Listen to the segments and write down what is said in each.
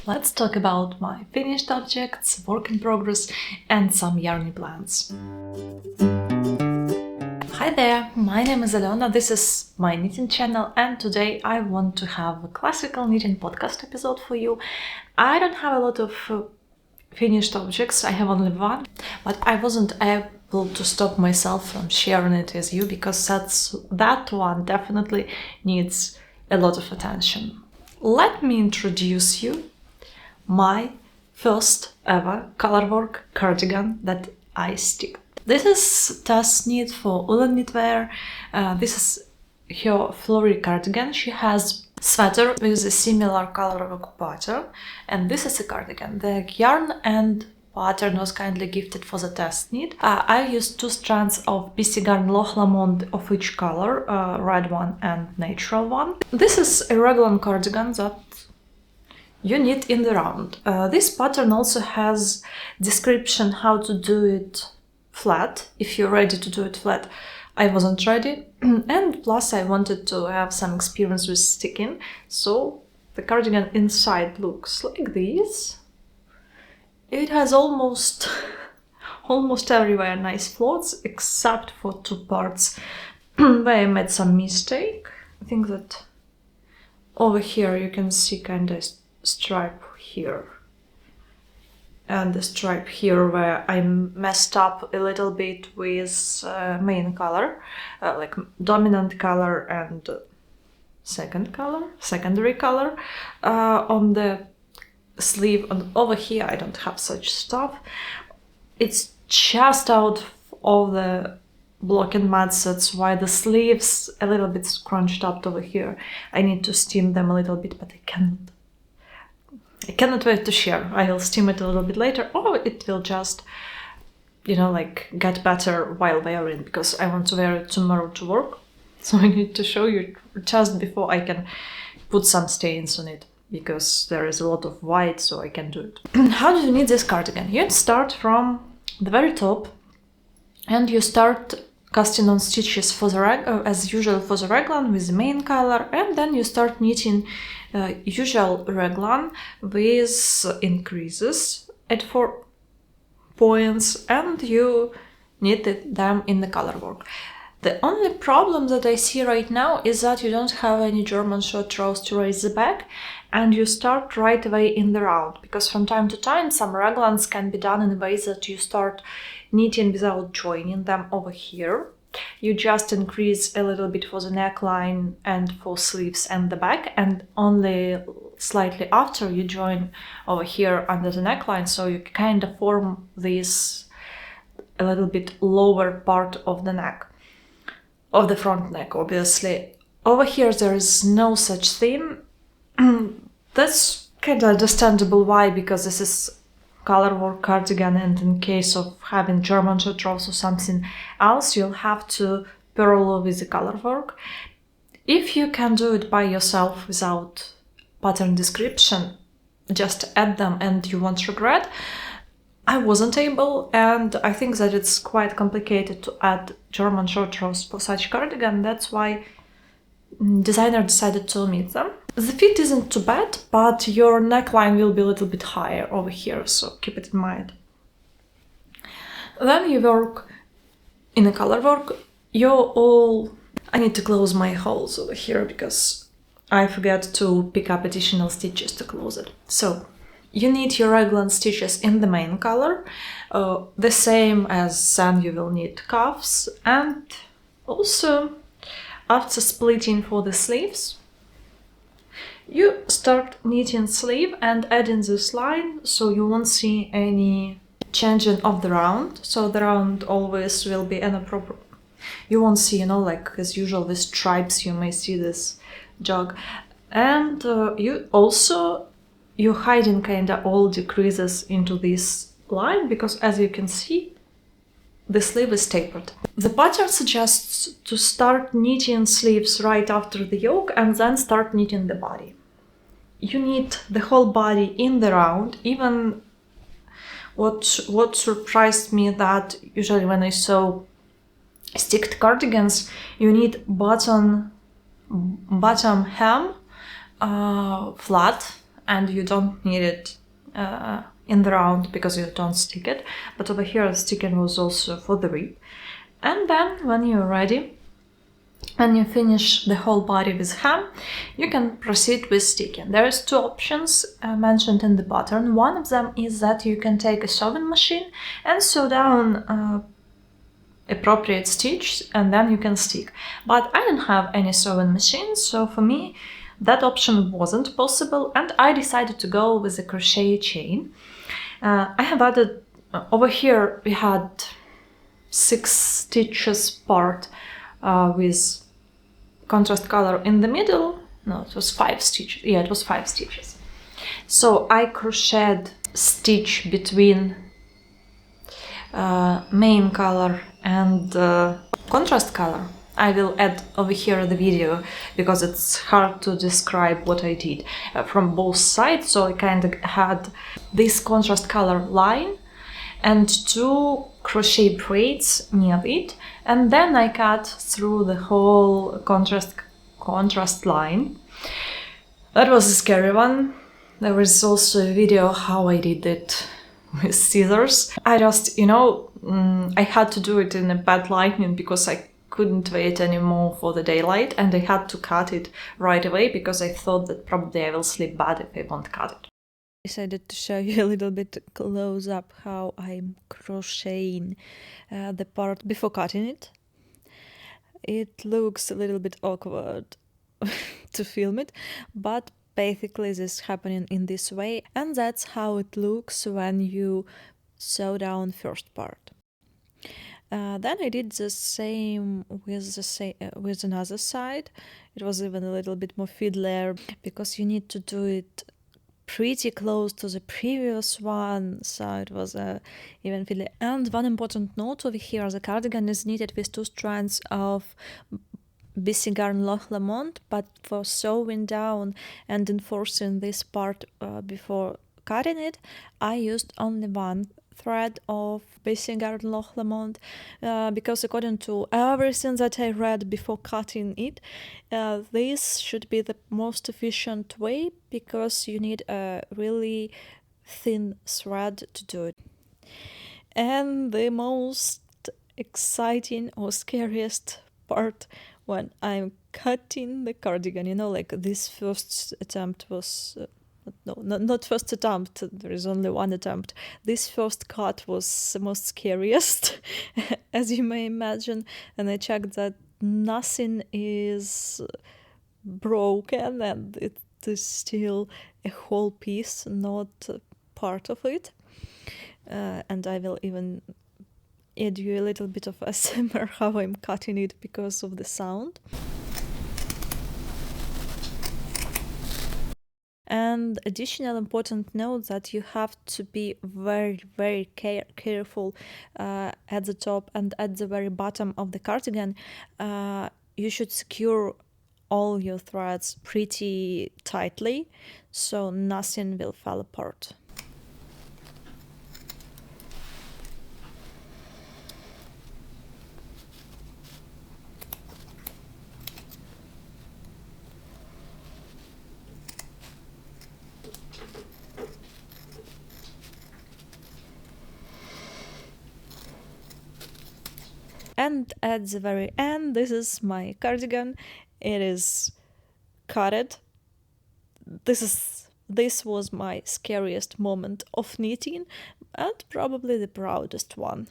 let's talk about my finished objects, work in progress, and some yarny plans. Hi there, my name is Alena, this is my knitting channel, and today I want to have a classical knitting podcast episode for you. I don't have a lot of finished objects, I have only one, but I wasn't able to stop myself from sharing it with you because that one definitely needs a lot of attention. Let me introduce you my first ever colorwork cardigan that I stick. This is Tess knit for woolen knitwear. This is her Flurry cardigan. She has sweater with a similar colorwork pattern, and this is a cardigan. The yarn and pattern was kindly gifted for the test knit. I used 2 strands of BC Garn Loch Lomond of each color, red one and natural one. This is a raglan cardigan that you knit in the round. This pattern also has description how to do it flat, if you're ready to do it flat. I wasn't ready, and plus I wanted to have some experience with sticking, so the cardigan inside looks like this. It has almost everywhere nice floats, except for 2 parts where I made some mistake. I think that over here you can see kind of stripe here and the stripe here where I messed up a little bit with main color, like dominant color and secondary color on the sleeve, and over here I don't have such stuff. It's just out of the block and mats, that's why the sleeves a little bit scrunched up over here. I need to steam them a little bit, but I cannot wait to share. I will steam it a little bit later, or it will just, like get better while wearing, because I want to wear it tomorrow to work. So I need to show you just before I can put some stains on it, because there is a lot of white, so I can do it. How do you knit this cardigan? You start from the very top, and you start casting on stitches for the as usual for the raglan with the main color, and then you start knitting usual raglan with increases at 4 points, and you knit them in the color work. The only problem that I see right now is that you don't have any German short rows to raise the back, and you start right away in the round, because from time to time some raglans can be done in a way that you start knitting without joining them over here. You just increase a little bit for the neckline and for sleeves and the back, and only slightly after you join over here under the neckline, so you kind of form this a little bit lower part of the neck, of the front neck, obviously. Over here there is no such thing. That's kind of understandable why, because this is colorwork cardigan, and in case of having German short rows or something else, you'll have to parallel with the colorwork. If you can do it by yourself without pattern description, just add them and you won't regret. I wasn't able, and I think that it's quite complicated to add German short rows for such cardigan. That's why designer decided to omit them. The fit isn't too bad, but your neckline will be a little bit higher over here, so keep it in mind. Then you work in a color work. I need to close my holes over here because I forget to pick up additional stitches to close it. So you need your raglan stitches in the main color, the same as then you will need cuffs, and also after splitting for the sleeves, you start knitting sleeve and adding this line, so you won't see any changing of the round. So the round always will be inappropriate. You won't see, like as usual with stripes, you may see this jog. And you're hiding kind of all decreases into this line, because as you can see, the sleeve is tapered. The pattern suggests to start knitting sleeves right after the yoke and then start knitting the body. You knit the whole body in the round. Even what surprised me that usually when I sew sticked cardigans, you knit bottom hem flat and you don't need it in the round because you don't stick it, but over here the sticking was also for the rib. And then when you're ready and you finish the whole body with ham, you can proceed with sticking. There is two options mentioned in the pattern. One of them is that you can take a sewing machine and sew down appropriate stitch, and then you can stick. But I don't have any sewing machine, so for me that option wasn't possible, and I decided to go with a crochet chain. I have added over here, we had 6 stitches part with contrast color in the middle. No, it was 5 stitches. Yeah, it was 5 stitches. So I crocheted stitch between main color and contrast color. I will add over here the video because it's hard to describe what I did from both sides. So I kind of had this contrast color line and 2 crochet braids near it, and then I cut through the whole contrast line. That was a scary one. There is also a video how I did it with scissors. I just, I had to do it in a bad lighting because I couldn't wait anymore for the daylight, and I had to cut it right away because I thought that probably I will sleep bad if I won't cut it. I decided to show you a little bit close up how I'm crocheting the part before cutting it. It looks a little bit awkward to film it, but basically this is happening in this way, and that's how it looks when you sew down first part. Then I did the same with another side. It was even a little bit more fiddler because you need to do it pretty close to the previous one, so it was even fiddly. And one important note over here, the cardigan is knitted with 2 strands of BC Garn Loch Lomond, but for sewing down and enforcing this part before cutting it, I used only 1 thread of BC Garn Loch Lomond because according to everything that I read before cutting it, this should be the most efficient way because you need a really thin thread to do it. And the most exciting or scariest part when I'm cutting the cardigan, like this first attempt was no, not first attempt, there is only 1 attempt. This first cut was the most scariest, as you may imagine, and I checked that nothing is broken and it is still a whole piece, not part of it. And I will even add you a little bit of ASMR how I'm cutting it because of the sound. And additional important note that you have to be very, very careful at the top and at the very bottom of the cardigan. You should secure all your threads pretty tightly so nothing will fall apart. And at the very end, this is my cardigan. It is cutted. This was my scariest moment of knitting and probably the proudest one.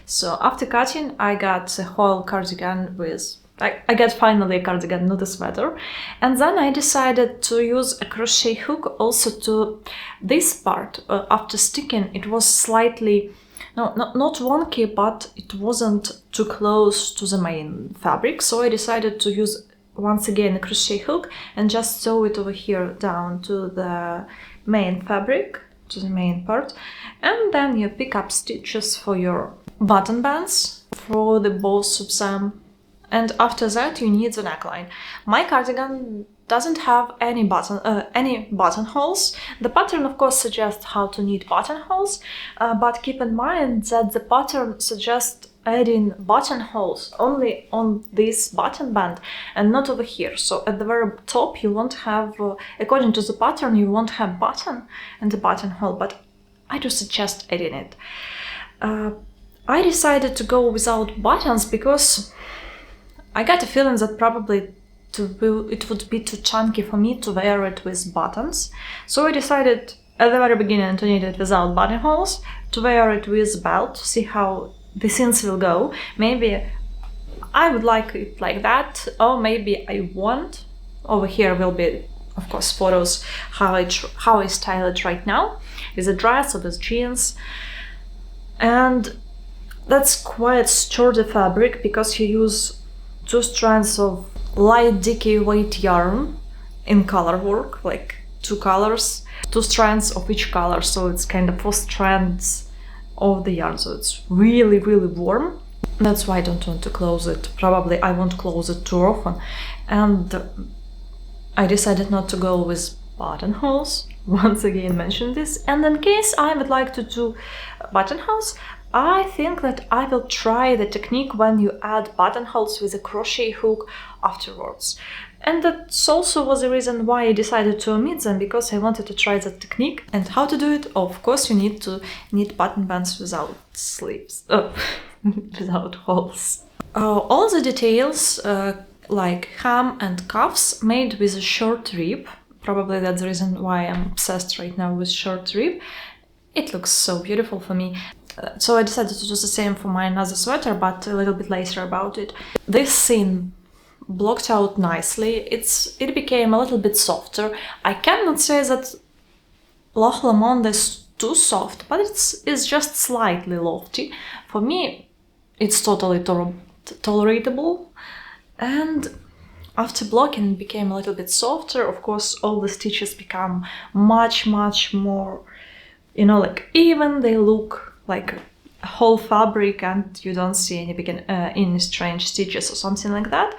So after cutting, I got the whole cardigan with... I got finally a cardigan, not a sweater. And then I decided to use a crochet hook also to this part. After sticking, it was slightly, not wonky, but it wasn't too close to the main fabric. So I decided to use once again a crochet hook and just sew it over here down to the main fabric, to the main part. And then you pick up stitches for your button bands, for the both of them. And after that you need the neckline. My cardigan doesn't have any buttonholes. The pattern of course suggests how to knit buttonholes, but keep in mind that the pattern suggests adding buttonholes only on this button band and not over here. So at the very top you won't have, according to the pattern, you won't have button and the buttonhole, but I do suggest adding it. I decided to go without buttons because I got a feeling that probably it would be too chunky for me to wear it with buttons. So I decided at the very beginning to knit it without buttonholes, to wear it with belt, to see how the seams will go. Maybe I would like it like that, or maybe I won't. Over here will be, of course, photos how I style it right now, with a dress or with jeans. And that's quite sturdy fabric because you use 2 strands of light dicky weight yarn in color work, like 2 colors, 2 strands of each color, so it's kind of 4 strands of the yarn, so it's really warm. That's why I don't want to close it. Probably I won't close it too often. And I decided not to go with buttonholes, once again mention this. And in case I would like to do buttonholes, I think that I will try the technique when you add buttonholes with a crochet hook afterwards. And that also was the reason why I decided to omit them, because I wanted to try that technique. And how to do it? Of course, you need to knit button bands without sleeves, without holes. All the details, like hem and cuffs, made with a short rib. Probably that's the reason why I'm obsessed right now with short rib. It looks so beautiful for me. So I decided to do the same for my another sweater, but a little bit later about it. This seam blocked out nicely. It became a little bit softer. I cannot say that Loch Lomond is too soft, but it's just slightly lofty. For me, it's totally tolerable. And after blocking, it became a little bit softer. Of course, all the stitches become much more, like even. They look like a whole fabric and you don't see any strange stitches or something like that.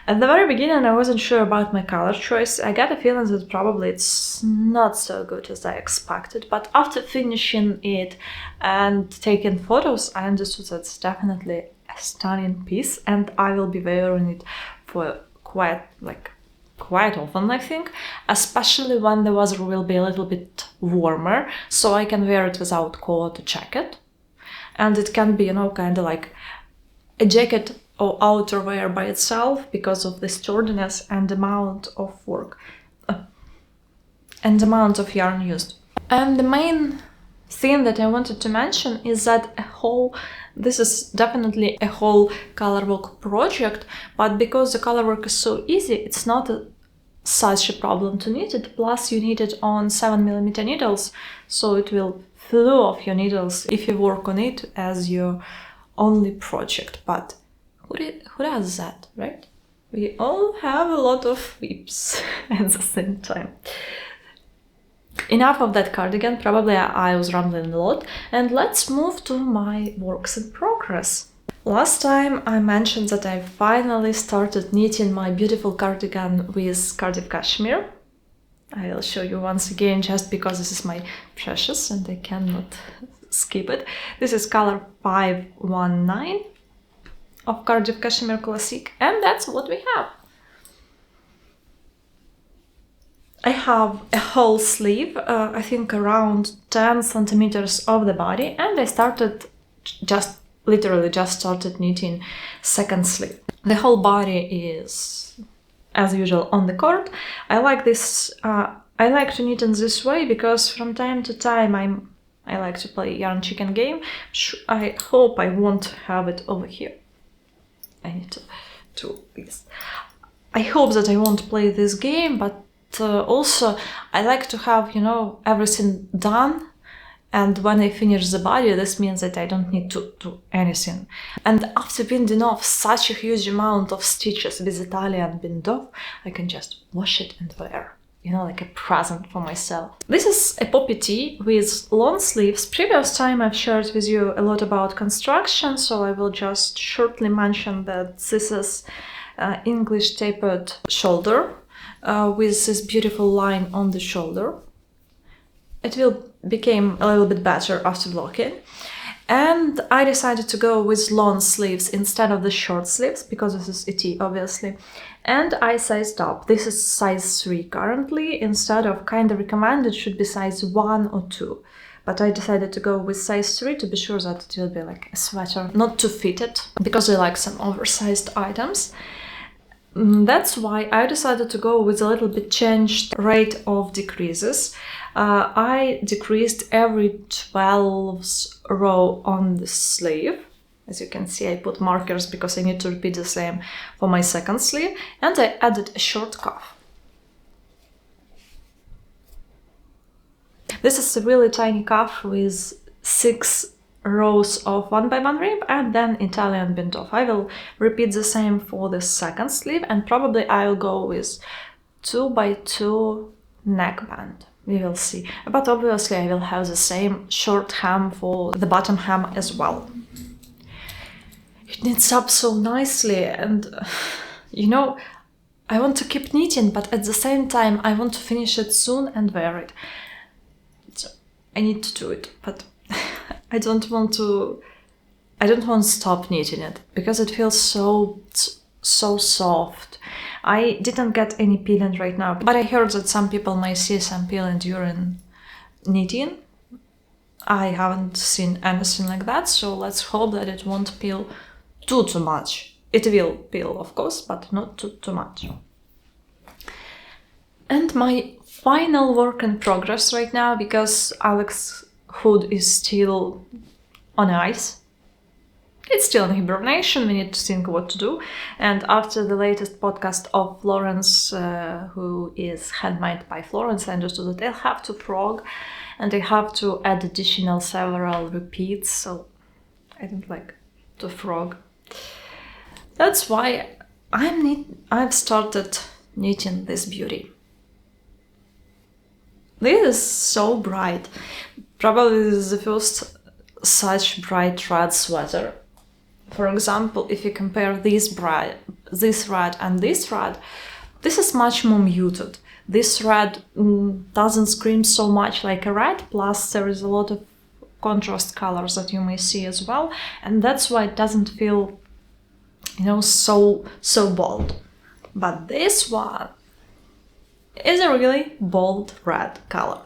At the very beginning, I wasn't sure about my color choice. I got a feeling that probably it's not so good as I expected, but after finishing it and taking photos, I understood that it's definitely a stunning piece, and I will be wearing it for quite often, I think, especially when the weather will be a little bit warmer, so I can wear it without coat or jacket. And it can be, kind of like a jacket or outerwear by itself because of the sturdiness and amount of work and amount of yarn used. And the main thing that I wanted to mention is that this is definitely a whole colorwork project, but because the colorwork is so easy, it's not such a problem to knit it. Plus you knit it on 7mm needles, so it will flow off your needles if you work on it as your only project. But who does that, right? We all have a lot of whips at the same time. Enough of that cardigan, probably I was rambling a lot, and let's move to my works in progress. Last time I mentioned that I finally started knitting my beautiful cardigan with Cardiff cashmere. I will show you once again just because this is my precious and I cannot skip it. This is color 519 of Cardiff Cashmere Classic, and that's what we have. I have a whole sleeve, I think around 10 centimeters of the body, and I started literally just started knitting second sleeve. The whole body is, as usual, on the cord. I like this. I like to knit in this way because from time to time I like to play yarn chicken game. I hope I won't have it over here. I need to do this. I hope that I won't play this game, but also I like to have, everything done. And when I finish the body, this means that I don't need to do anything. And after binding off such a huge amount of stitches with Italian bind off, I can just wash it and wear, like a present for myself. This is a poppy tee with long sleeves. Previous time I've shared with you a lot about construction, so I will just shortly mention that this is English tapered shoulder with this beautiful line on the shoulder. It will become a little bit better after blocking. And I decided to go with long sleeves instead of the short sleeves because this is ET obviously. And I sized up. This is size 3 currently. Instead of kind of recommended should be size 1 or 2. But I decided to go with size 3 to be sure that it will be like a sweater, not too fitted, because I like some oversized items. That's why I decided to go with a little bit changed rate of decreases. I decreased every 12th row on the sleeve. As you can see, I put markers because I need to repeat the same for my second sleeve, and I added a short cuff. This is a really tiny cuff with 6 rows of 1x1 rib and then Italian bent off. I will repeat the same for the second sleeve, and probably I'll go with 2x2 neckband. We will see. But obviously I will have the same short hem for the bottom hem as well. It knits up so nicely, and you know, I want to keep knitting, but at the same time I want to finish it soon and wear it. So I need to do it, but I don't want to stop knitting it because it feels so soft. I didn't get any peeling right now, but I heard that some people might see some peeling during knitting. I haven't seen anything like that, so let's hope that it won't peel too much. It will peel, of course, but not too much. And my final work in progress right now, because Alex's hood is still on ice. It's still in hibernation, we need to think what to do. And after the latest podcast of Florence, who is handmade by Florence, I understood that they'll have to frog and they have to add additional several repeats, so I don't like to frog. That's why I've started knitting this beauty. This is so bright. Probably this is the first such bright red sweater. For example, if you compare this red and this red, this is much more muted. This red doesn't scream so much like a red, plus there is a lot of contrast colors that you may see as well, and that's why it doesn't feel, you know, so bold. But this one is a really bold red color.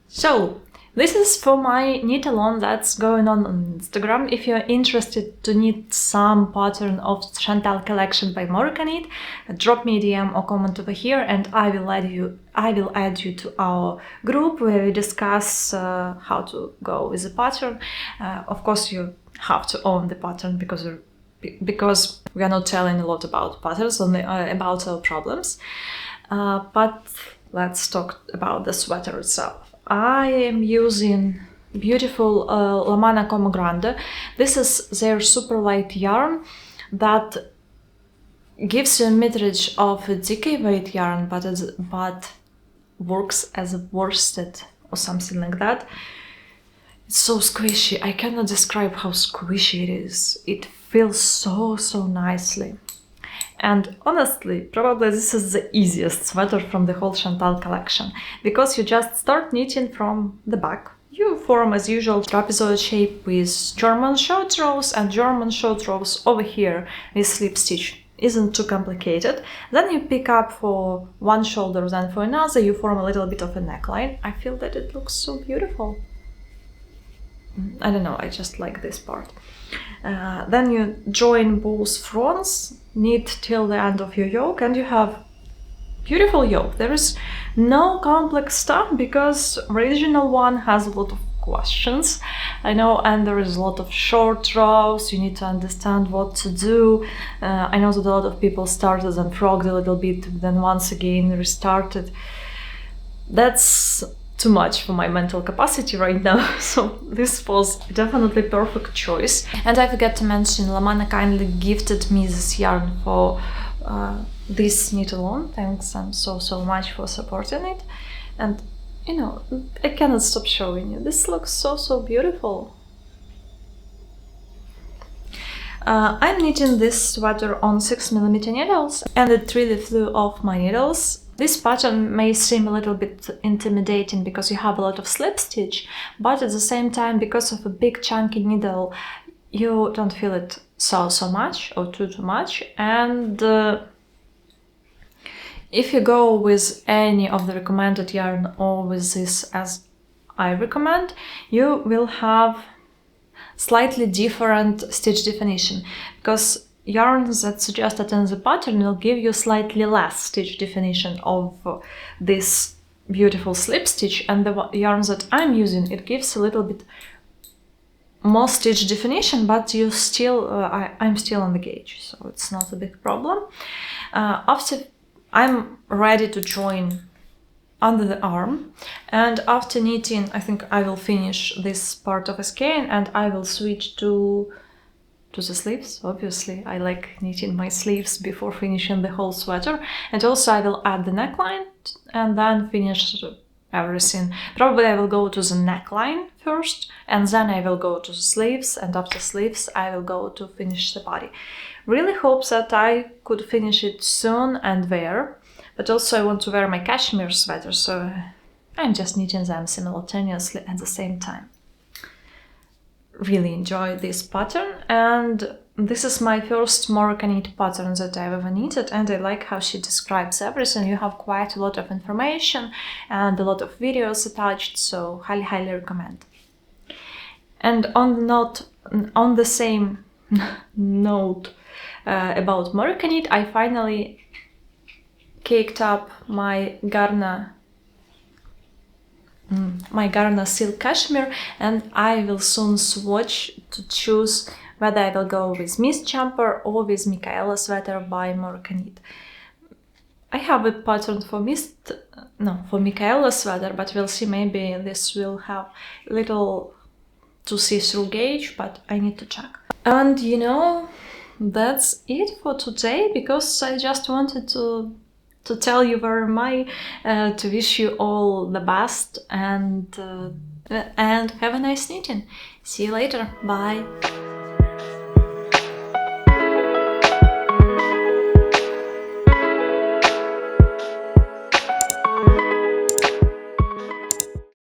So this is for my knit along that's going on Instagram. If you're interested to knit some pattern of Chantal collection by Morika Knit, drop me a DM or comment over here, and I will add you to our group where we discuss how to go with the pattern. Of course, you have to own the pattern because we are not telling a lot about patterns, only about our problems. But let's talk about the sweater itself. I am using beautiful La Manna Como Grande. This is their super light yarn that gives you a meterage of a DK weight yarn, but works as a worsted or something like that. It's so squishy. I cannot describe how squishy it is. It feels so nicely. And honestly, probably this is the easiest sweater from the whole Chantal collection, because you just start knitting from the back. You form, as usual, trapezoid shape with German short rows and German short rows over here with slip stitch. Isn't too complicated. Then you pick up for one shoulder, then for another, you form a little bit of a neckline. I feel that it looks so beautiful. I don't know, I just like this part. Then you join both fronts, knit till the end of your yoke, and you have beautiful yoke. There is no complex stuff because original one has a lot of questions, I know, and there is a lot of short rows. You need to understand what to do. I know that a lot of people started and frogged a little bit, then once again restarted. That's too much for my mental capacity right now, so this was definitely perfect choice. And I forgot to mention, La Manna kindly gifted me this yarn for this knit along. Thanks so much for supporting it. And you know, I cannot stop showing you. This looks so beautiful. I'm knitting this sweater on 6mm needles, and it really flew off my needles. This pattern may seem a little bit intimidating because you have a lot of slip stitch, but at the same time, because of a big chunky needle, you don't feel it so much or too much. And if you go with any of the recommended yarn or with this as I recommend, you will have slightly different stitch definition, because yarns that suggested in the pattern will give you slightly less stitch definition of this beautiful slip stitch, and the yarns that I'm using, it gives a little bit more stitch definition, but you still I'm still on the gauge, so it's not a big problem. After I'm ready to join under the arm, and after knitting, I think I will finish this part of a skein and I will switch to the sleeves. Obviously, I like knitting my sleeves before finishing the whole sweater, and also I will add the neckline and then finish everything. Probably I will go to the neckline first, and then I will go to the sleeves, and after sleeves I will go to finish the body. Really hope that I could finish it soon and wear, but also I want to wear my cashmere sweater, so I'm just knitting them simultaneously at the same time. Really enjoy this pattern, and this is my first Moroccan knit pattern that I've ever knitted, and I like how she describes everything. You have quite a lot of information and a lot of videos attached, so highly recommend. And on the same note about Moroccan knit, I finally caked up my Garna silk cashmere, and I will soon swatch to choose whether I will go with Mist Jumper or with Michaela Sweater by Moroccan Knit. I have a pattern for Michaela Sweater, but we'll see, maybe this will have little to see through gauge, but I need to check. And you know, that's it for today, because I just wanted to tell you where am I, to wish you all the best, and have a nice knitting. See you later. Bye.